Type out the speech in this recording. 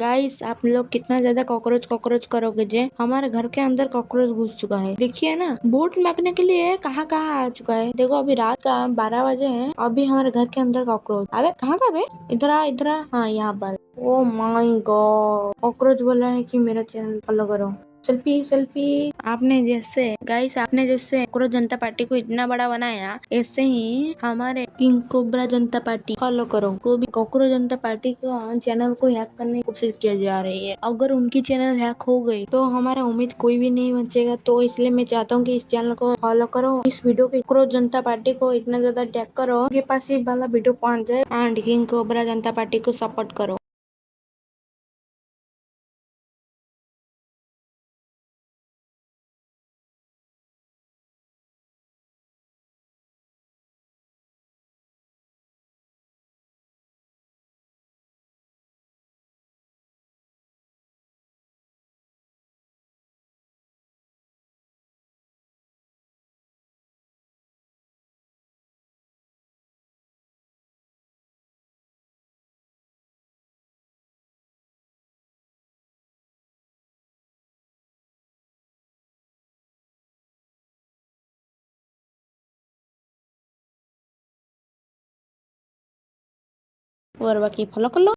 Guys आप लोग कितना ज्यादा कॉकरोच कॉकरोच करोगे जे हमारे घर के अंदर कॉकरोच घुस चुका है। देखिए ना, बूट मारने के लिए कहाँ कहाँ आ चुका है। देखो अभी रात का 12 बजे हैं, अभी हमारे घर के अंदर कॉकरोच। अबे कहाँ का बे? इधर आ इधर आ। हाँ यहाँ पर। ओ माय गॉड, कॉकरोच बोला है कि मेरा चैनल फॉलो करो। Selfie selfie. आपने जैसे कॉकरोच जनता पार्टी को इतना बड़ा बनाया, ऐसे ही हमारे किंग कोबरा जनता पार्टी फॉलो करो। को भी कॉकरोच जनता पार्टी का चैनल को हैक करने की कोशिश किया जा रही है। अगर उनकी चैनल हैक हो गई तो हमारा उम्मीद कोई भी नहीं बचेगा। तो इसलिए मैं चाहता हूँ कि इस चैनल को फॉलो करो, इस वीडियो को कॉकरोच जनता पार्टी को इतना ज्यादा टैग करो के पास ये वाला वीडियो पहुंच जाए and king cobra Janata party को सपोर्ट करो। और बाकी फॉलो कर लो।